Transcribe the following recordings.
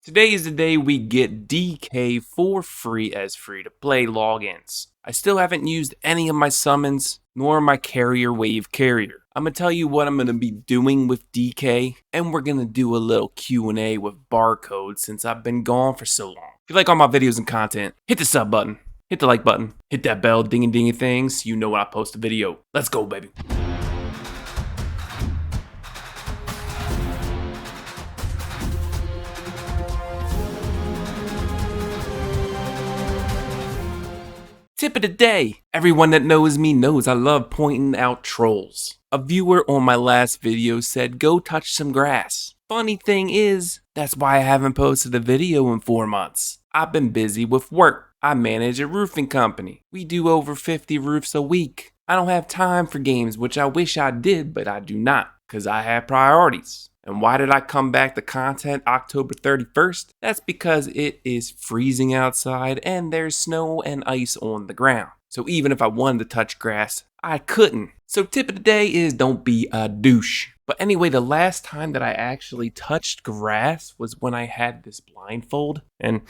Today is the day we get DK for free as free-to-play logins. I still haven't used any of my summons, nor my carrier wave carrier. I'm going to tell you what I'm going to be doing with DK, and we're going to do a little Q&A with Barcode since I've been gone for so long. If you like all my videos and content, hit the sub button, hit the like button, hit that bell dingy thing so you know when I post a video. Let's go, baby. Tip of the day. Everyone that knows me knows I love pointing out trolls. A viewer on my last video said go touch some grass. Funny thing is, that's why I haven't posted a video in 4 months. I've been busy with work. I manage a roofing company. We do over 50 roofs a week. I don't have time for games, which I wish I did, but I do not, because I have priorities. And why did I come back to content October 31st? That's because it is freezing outside and there's snow and ice on the ground. So even if I wanted to touch grass, I couldn't. So tip of the day is don't be a douche. But anyway, the last time that I actually touched grass was when I had this blindfold. And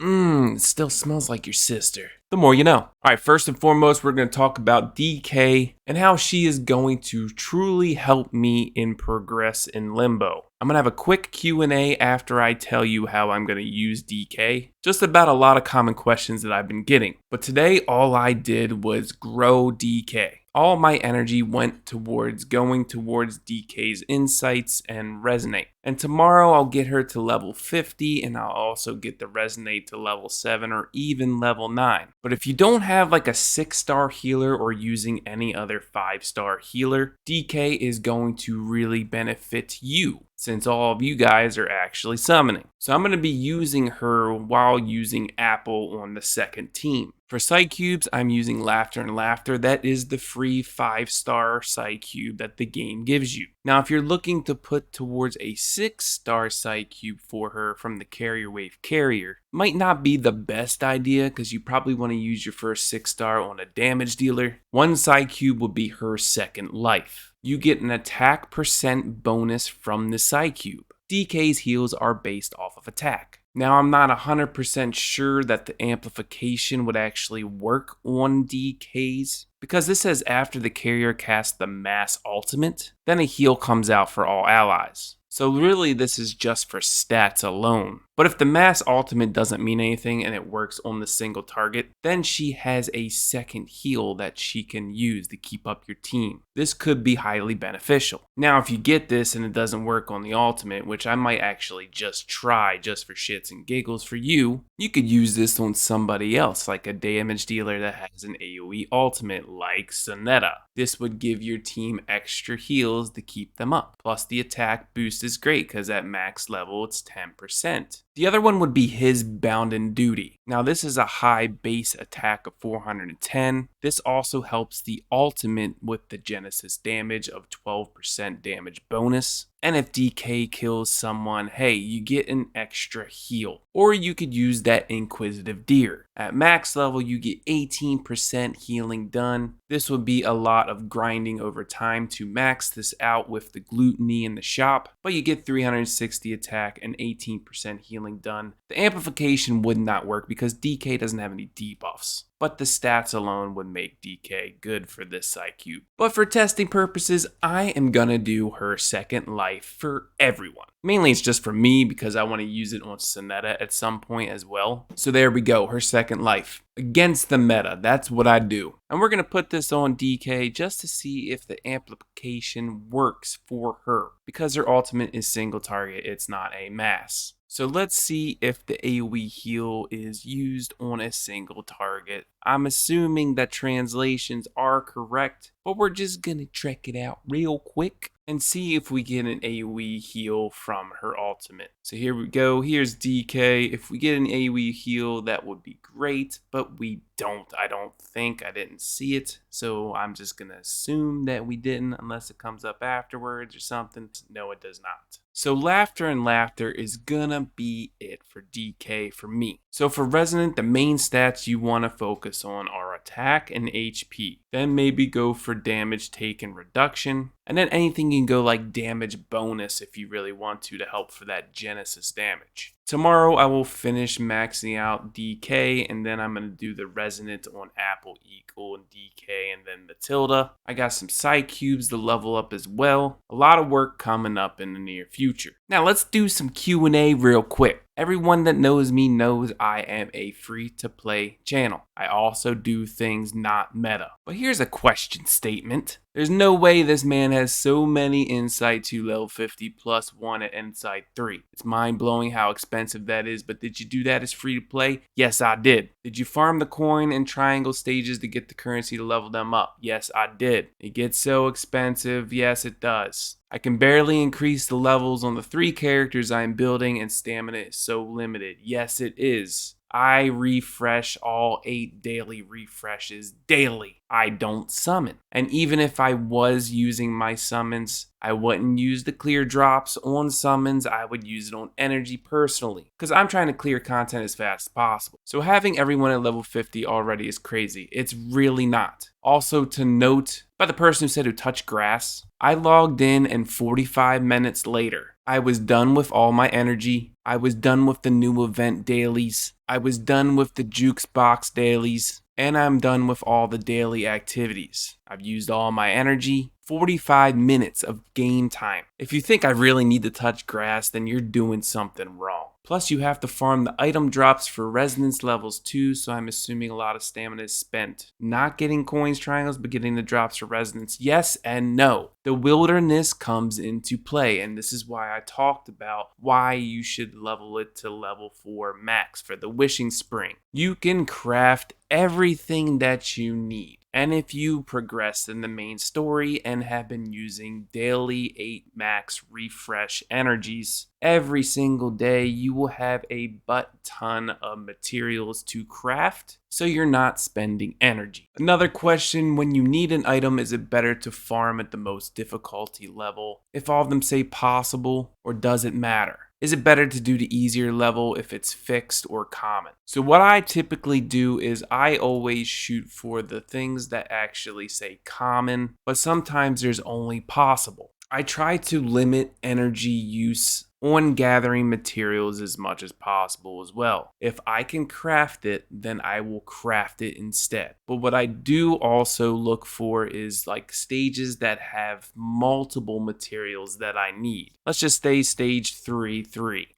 it still smells like your sister. The more you know. Alright, first and foremost, we're going to talk about DK and how she is going to truly help me in progress in Limbo. I'm going to have a quick Q&A after I tell you how I'm going to use DK. Just about a lot of common questions that I've been getting. But today, all I did was grow DK. All my energy went towards going towards DK's insights and resonate. And tomorrow I'll get her to level 50 and I'll also get the resonate to level 7 or even level 9. But if you don't have like a 6-star healer or using any other 5-star healer, DK is going to really benefit you since all of you guys are actually summoning. So I'm going to be using her while using Apple on the second team. For Psychubes, I'm using Laughter and Laughter. That is the free 5-star Psychube that the game gives you. Now, if you're looking to put towards a 6-star Psychube for her from the carrier wave carrier, might not be the best idea because you probably want to use your first 6-star on a damage dealer. One Psychube would be her second life. You get an attack percent bonus from the Psychube. DK's heals are based off of attack. Now, I'm not 100% sure that the amplification would actually work on DK's, because this says after the carrier casts the mass ultimate, then a heal comes out for all allies. So really this is just for stats alone. But if the mass ultimate doesn't mean anything and it works on the single target, then she has a second heal that she can use to keep up your team. This could be highly beneficial. Now if you get this and it doesn't work on the ultimate, which I might actually just try just for shits and giggles for you, you could use this on somebody else, like a damage dealer that has an AoE ultimate like Sonetta. This would give your team extra heals to keep them up. Plus the attack boost is great because at max level it's 10%. The other one would be his Bounden Duty. Now this is a high base attack of 410. This also helps the ultimate with the Genesis damage of 12% damage bonus. And if DK kills someone, hey, you get an extra heal. Or you could use that Inquisitive Deer. At max level, you get 18% healing done. This would be a lot of grinding over time to max this out with the Gluttony in the shop, but you get 360 attack and 18% healing done. The amplification would not work because DK doesn't have any debuffs, but the stats alone would make DK good for this Psychube. But for testing purposes, I am gonna do her second life for everyone. Mainly it's just for me because I want to use it on Sonetta at some point as well. So there we go, her second life. Against the meta, that's what I do. And we're gonna put this on DK just to see if the amplification works for her. Because her ultimate is single target, it's not a mass. So let's see if the AoE heal is used on a single target. I'm assuming that translations are correct, but we're just gonna check it out real quick and see if we get an AoE heal from her ultimate. So here we go, here's DK. If we get an AoE heal, that would be great, but we don't. I don't think. I didn't see it, so I'm just gonna assume that we didn't unless it comes up afterwards or something. No, it does not. So Laughter and Laughter is gonna be it for DK for me. So for Resonant, the main stats you want to focus on are attack and HP. Then maybe go for damage taken reduction. And then anything you can go like damage bonus if you really want to help for that Genesis damage. Tomorrow I will finish maxing out Dikke, and then I'm going to do the resonant on Apple Eagle and Dikke, and then the Tilda. I got some Psychubes to level up as well. A lot of work coming up in the near future. Now let's do some Q&A real quick. Everyone that knows me knows I am a free-to-play channel. I also do things not meta. But here's a question statement. There's no way this man has so many insight to level 50 plus 1 at insight 3. It's mind-blowing how expensive that is, but did you do that as free-to-play? Yes, I did. Did you farm the coin and triangle stages to get the currency to level them up? Yes, I did. It gets so expensive. Yes, it does. I can barely increase the levels on the 3 characters I am building, and stamina is so limited. Yes, it is. I refresh all 8 daily refreshes daily. I don't summon. And even if I was using my summons, I wouldn't use the clear drops on summons. I would use it on energy personally, because I'm trying to clear content as fast as possible. So having everyone at level 50 already is crazy. It's really not. Also to note, by the person who said who touched grass, I logged in and 45 minutes later, I was done with all my energy. I was done with the new event dailies. I was done with the jukes box dailies. And I'm done with all the daily activities. I've used all my energy. 45 minutes of game time. If you think I really need to touch grass, then you're doing something wrong. Plus you have to farm the item drops for resonance levels too, so I'm assuming a lot of stamina is spent. Not getting coins triangles, but getting the drops for resonance. Yes and no. The wilderness comes into play, and this is why I talked about why you should level it to level 4 max for the wishing spring. You can craft everything that you need. And if you progress in the main story and have been using daily 8 max refresh energies every single day, you will have a butt ton of materials to craft, so you're not spending energy. Another question, when you need an item, is it better to farm at the most difficulty level if all of them say possible, or does it matter? Is it better to do the easier level if it's fixed or common? So what I typically do is I always shoot for the things that actually say common, but sometimes there's only possible. I try to limit energy use on gathering materials as much as possible as well. If I can craft it, then I will craft it instead. But what I do also look for is like stages that have multiple materials that I need. Let's just say stage 3.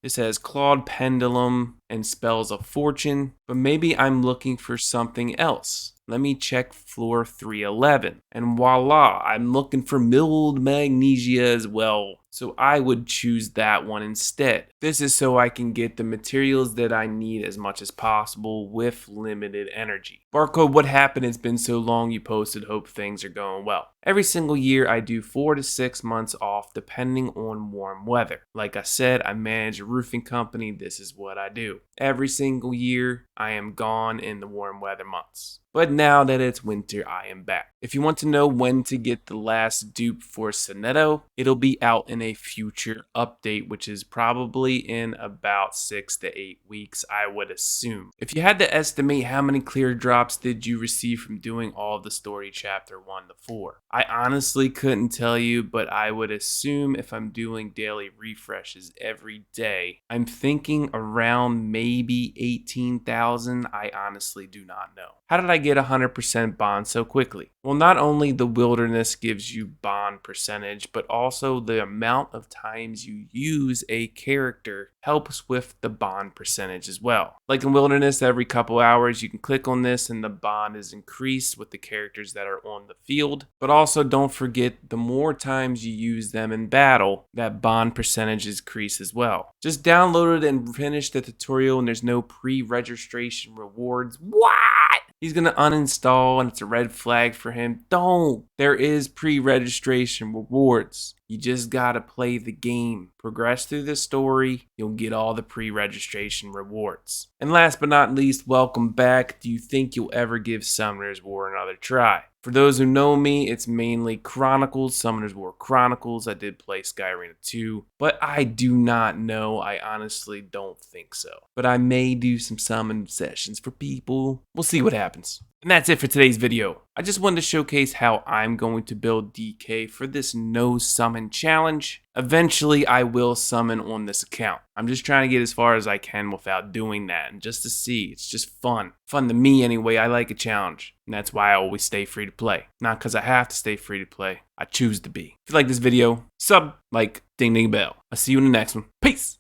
This has Clawed Pendulum and Spells of Fortune, but maybe I'm looking for something else. Let me check floor 311. And voila, I'm looking for milled magnesia as well. So I would choose that one instead. This is so I can get the materials that I need as much as possible with limited energy. Barcode, what happened? It's been so long you posted, hope things are going well. Every single year I do 4 to 6 months off depending on warm weather. Like I said, I manage a roofing company. This is what I do. Every single year I am gone in the warm weather months. But now that it's winter, I am back. If you want to know when to get the last dupe for Sonetta, it'll be out in a future update, which is probably in about 6 to 8 weeks, I would assume. If you had to estimate how many clear drops did you receive from doing all of the story chapter 1 to 4, I honestly couldn't tell you, but I would assume if I'm doing daily refreshes every day, I'm thinking around maybe 18,000. I honestly do not know. How did I get 100% bond so quickly? Well, not only the wilderness gives you bond percentage, but also the amount of times you use a character helps with the bond percentage as well. Like in wilderness, every couple hours you can click on this and the bond is increased with the characters that are on the field. But also don't forget, the more times you use them in battle, that bond percentage is increased as well. Just download it and finish the tutorial, and there's no pre-registration rewards. What? He's gonna uninstall and it's a red flag for him. Don't. There is pre-registration rewards. You just gotta play the game. Progress through the story, you'll get all the pre-registration rewards. And last but not least, welcome back. Do you think you'll ever give Summoner's War another try? For those who know me, it's mainly Chronicles, Summoner's War Chronicles. I did play Sky Arena 2, but I do not know. I honestly don't think so. But I may do some summon sessions for people. We'll see what happens. And that's it for today's video. I just wanted to showcase how I'm going to build Dikke for this no summon challenge. Eventually, I will summon on this account. I'm just trying to get as far as I can without doing that, and just to see. It's just fun. Fun to me anyway. I like a challenge, and that's why I always stay free to play. Not because I have to stay free to play. I choose to be. If you like this video, sub, like, ding ding bell. I'll see you in the next one. Peace!